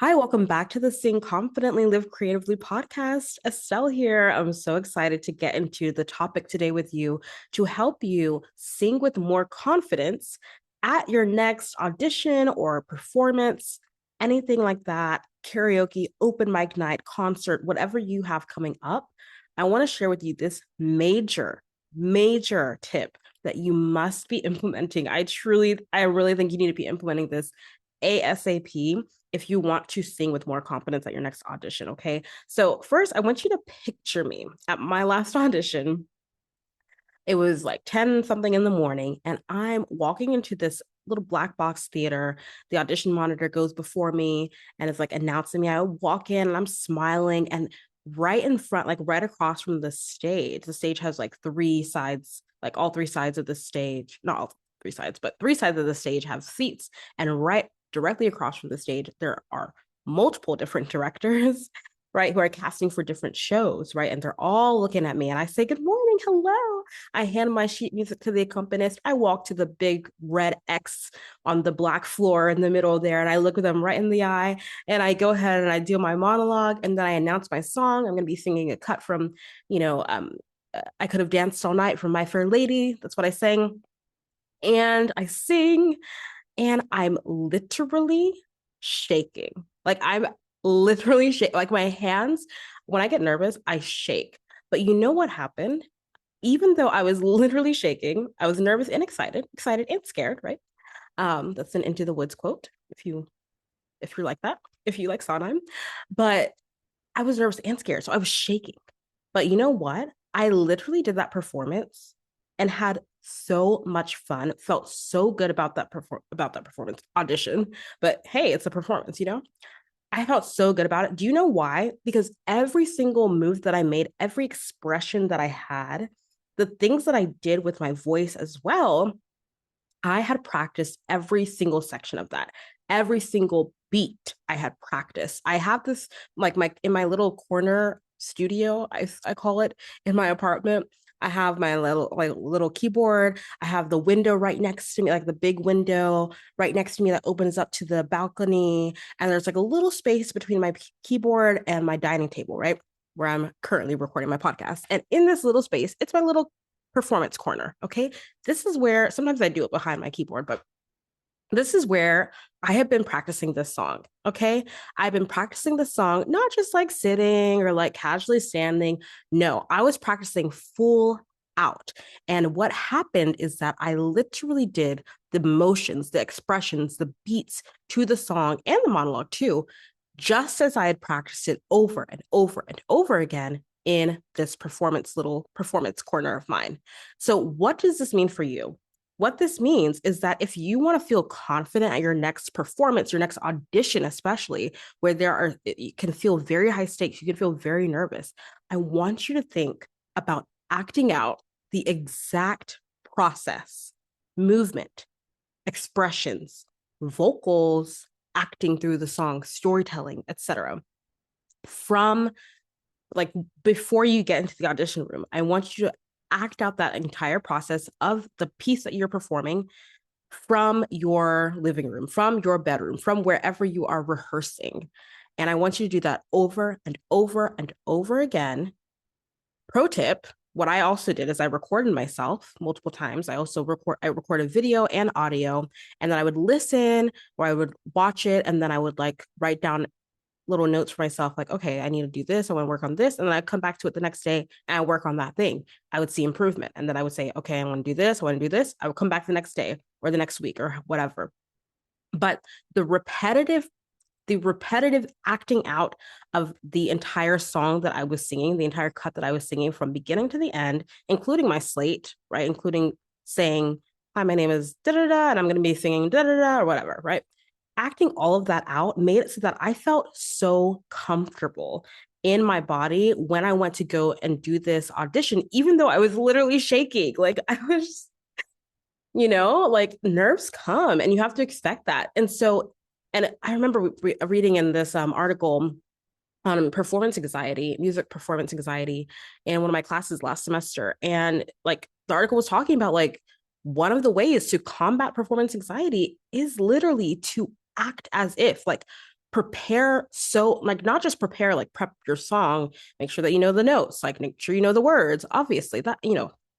Hi, welcome back to the Sing Confidently Live Creatively podcast. Estelle here. I'm so excited to get into the topic today with you to help you sing with more confidence at your next audition or performance, anything like that, karaoke, open mic night, concert, whatever you have coming up. I want to share with you this major tip that you must be implementing. I really think you need to be implementing this ASAP if you want to sing with more confidence at your next audition. Okay. So, first, I want you to picture me at my last audition. It was like 10 something in the morning, and I'm walking into this little black box theater. The audition monitor goes before me and it's like announcing me. I walk in and I'm smiling, and right in front, like right across from the stage has like three sides, like all three sides of the stage, not all three sides, but three sides of the stage have seats. And right directly across from the stage, there are multiple different directors, right, who are casting for different shows, right? And they're all looking at me. And I say, "Good morning, hello." I hand my sheet music to the accompanist. I walk to the big red X on the black floor in the middle there, and I look at them right in the eye. And I go ahead and I do my monologue, and then I announce my song. I'm going to be singing a cut from, you know, um, I Could Have Danced All Night from My Fair Lady. That's what I sang. And I sing, and I'm literally shaking. Like I'm literally shaking. Like my hands, when I get nervous, I shake. But you know what happened? Even though I was literally shaking, I was nervous and excited and scared, right? That's an Into the Woods quote, if you like that, if you like Sondheim. But I was nervous and scared, so I was shaking. But you know what? I literally did that performance and had so much fun. Felt so good about that performance audition. But hey, it's a performance, you know? I felt so good about it. Do you know why? Because every single move that I made, every expression that I had, the things that I did with my voice as well, I had practiced every single section of that. Every single beat I had practiced. I have this like my in my little corner studio, I call it, in my apartment. I have my little keyboard. I have the window right next to me, like the big window right next to me that opens up to the balcony. And there's like a little space between my keyboard and my dining table, right? Where I'm currently recording my podcast. And in this little space, it's my little performance corner. Okay. This is where sometimes I do it behind my keyboard, but this is where I have been practicing this song. Okay. I've been practicing the song, not just like sitting or like casually standing. No, I was practicing full out. And what happened is that I literally did the motions, the expressions, the beats to the song and the monologue too, just as I had practiced it over and over and over again in this little performance corner of mine. So, what does this mean for you? What this means is that if you want to feel confident at your next performance, your next audition, especially where you can feel very high stakes, you can feel very nervous. I want you to think about acting out the exact process, movement, expressions, vocals, acting through the song, storytelling, etc. From like before you get into the audition room. I want you to act out that entire process of the piece that you're performing from your living room, from your bedroom, from wherever you are rehearsing. And I want you to do that over and over and over again. Pro tip, what I also did is I recorded myself multiple times. I recorded video and audio, and then I would listen or I would watch it, and then I would like write down little notes for myself, like, okay, I need to do this. I want to work on this. And then I'd come back to it the next day and I work on that thing. I would see improvement. And then I would say, okay, I want to do this. I want to do this. I would come back the next day or the next week or whatever. But the repetitive the repetitive acting out of the entire song that I was singing, the entire cut that I was singing from beginning to the end, including my slate, right? Including saying, hi, my name is da da da, and I'm going to be singing da da da or whatever, right? Acting all of that out made it so that I felt so comfortable in my body when I went to go and do this audition, even though I was literally shaking. Like I was, like nerves come and you have to expect that. And I remember reading in this article on performance anxiety, music performance anxiety, in one of my classes last semester. And like the article was talking about like one of the ways to combat performance anxiety is literally to act as if, like, prepare, so like not just prepare, like prep your song, make sure that you know the notes, like make sure you know the words, obviously that,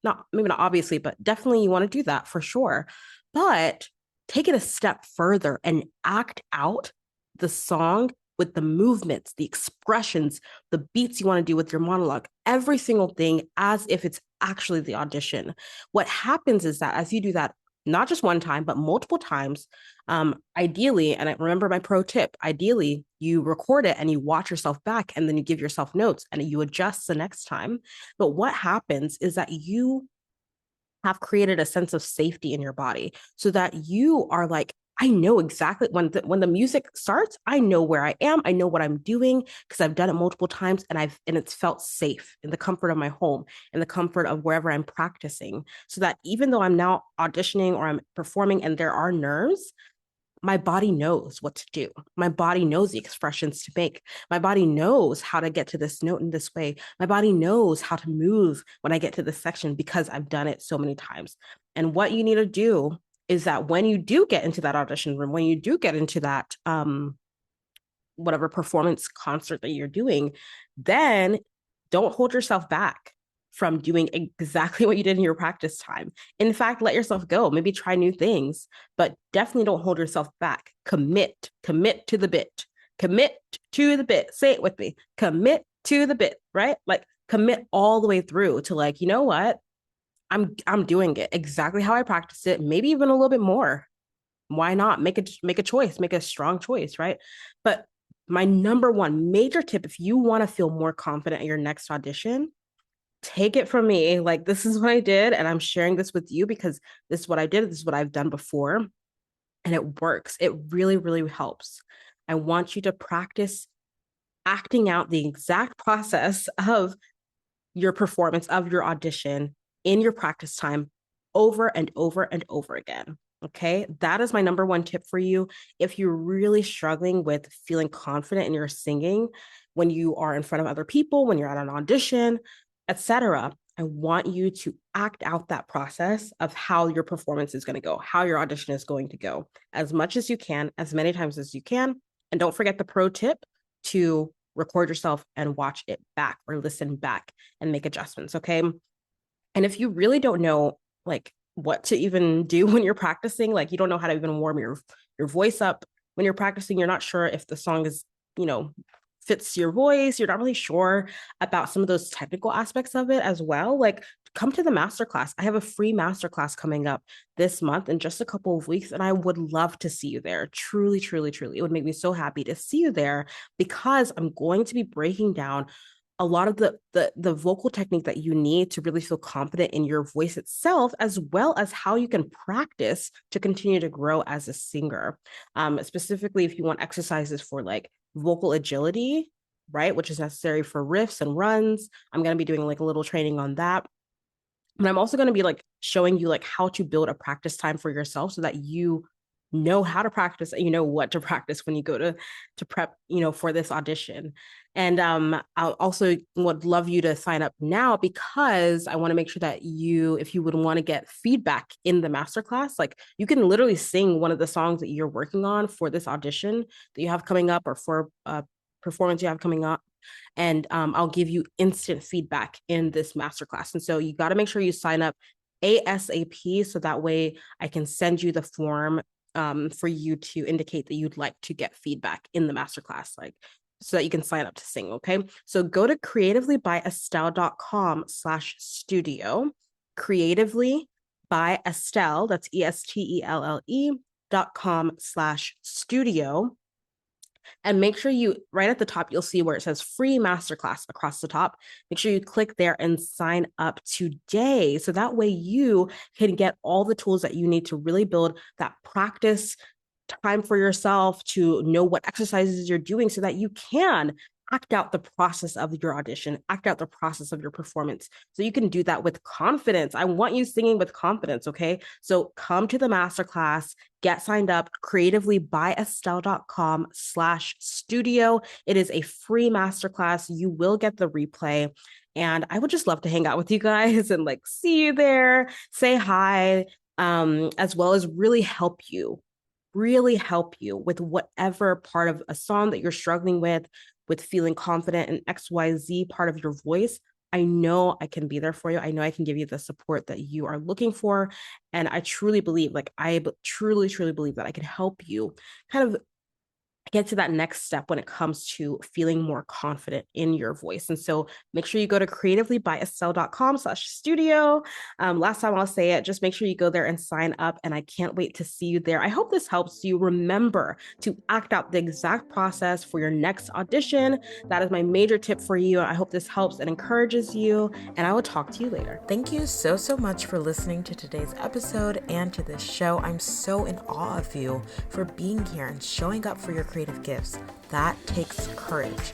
not maybe not obviously, but definitely you want to do that for sure. But take it a step further and act out the song with the movements, the expressions, the beats you want to do with your monologue, every single thing as if it's actually the audition. What happens is that as you do that, not just one time, but multiple times, ideally, and I remember my pro tip, ideally, you record it and you watch yourself back and then you give yourself notes and you adjust the next time. But what happens is that you have created a sense of safety in your body so that you are like, I know exactly when the music starts, I know where I am, I know what I'm doing because I've done it multiple times and it's felt safe in the comfort of my home, in the comfort of wherever I'm practicing. So that even though I'm now auditioning or I'm performing and there are nerves, my body knows what to do. My body knows the expressions to make. My body knows how to get to this note in this way. My body knows how to move when I get to this section because I've done it so many times. And what you need to do is that when you do get into that audition room, when you do get into that whatever performance concert that you're doing, then don't hold yourself back from doing exactly what you did in your practice time. In fact, let yourself go, maybe try new things, but definitely don't hold yourself back. Commit to the bit, commit to the bit. Say it with me, commit to the bit, right? Like commit all the way through to like, you know what? I'm doing it exactly how I practiced it, maybe even a little bit more. Why not make a choice, make a strong choice, right? But my number one major tip, if you want to feel more confident at your next audition, take it from me. Like, this is what I did, and I'm sharing this with you because this is what I did. This is what I've done before, and it works. It really, really helps. I want you to practice acting out the exact process of your performance, of your audition in your practice time over and over and over again. Okay, that is my number one tip for you. If you're really struggling with feeling confident in your singing when you are in front of other people, when you're at an audition, etc., I want you to act out that process of how your performance is going to go, how your audition is going to go, as much as you can, as many times as you can. And don't forget the pro tip to record yourself and watch it back or listen back and make adjustments. Okay. And if you really don't know, like, what to even do when you're practicing, like you don't know how to even warm your voice up when you're practicing, you're not sure if the song is, you know, fits your voice, you're not really sure about some of those technical aspects of it as well, like come to the masterclass. I have a free masterclass coming up this month in just a couple of weeks, and I would love to see you there. Truly, truly, truly. It would make me so happy to see you there because I'm going to be breaking down a lot of the vocal technique that you need to really feel confident in your voice itself, as well as how you can practice to continue to grow as a singer. Specifically, if you want exercises for like vocal agility, right, which is necessary for riffs and runs, I'm going to be doing like a little training on that. But I'm also going to be like showing you like how to build a practice time for yourself so that you know how to practice and you know what to practice when you go to prep, for this audition. And I also would love you to sign up now because I want to make sure that if you would want to get feedback in the masterclass, like you can literally sing one of the songs that you're working on for this audition that you have coming up or for a performance you have coming up, and I'll give you instant feedback in this masterclass. And so you got to make sure you sign up ASAP so that way I can send you the form for you to indicate that you'd like to get feedback in the masterclass, like so that you can sign up to sing. Okay. So go to creativelybyestelle.com/studio, creatively by Estelle, that's ESTELLE.com/studio. And make sure you, right at the top, you'll see where it says free masterclass across the top. Make sure you click there and sign up today. So that way you can get all the tools that you need to really build that practice time for yourself, to know what exercises you're doing so that you can act out the process of your audition, act out the process of your performance. So you can do that with confidence. I want you singing with confidence, okay? So come to the masterclass, get signed up, creativelybyestelle.com/studio. It is a free masterclass. You will get the replay. And I would just love to hang out with you guys and like see you there, say hi, as well as really help you really help you with whatever part of a song that you're struggling with feeling confident in XYZ part of your voice, I know I can be there for you. I know I can give you the support that you are looking for. And I truly believe, like, I truly, truly believe that I can help you kind of get to that next step when it comes to feeling more confident in your voice. And so make sure you go to creativelybyestelle.com/studio. Last time I'll say it, just make sure you go there and sign up. And I can't wait to see you there. I hope this helps you. Remember to act out the exact process for your next audition. That is my major tip for you. I hope this helps and encourages you. And I will talk to you later. Thank you so much for listening to today's episode and to this show. I'm so in awe of you for being here and showing up for your creative gifts. That takes courage.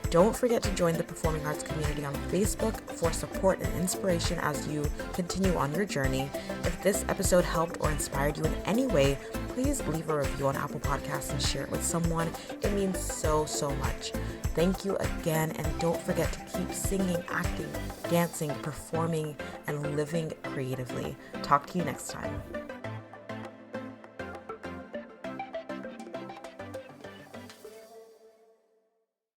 Don't forget to join the performing arts community on Facebook for support and inspiration as you continue on your journey. If this episode helped or inspired you in any way, please leave a review on Apple Podcasts and share it with someone. It means so much. Thank you again, and don't forget to keep singing, acting, dancing, performing, and living creatively. Talk to you next time.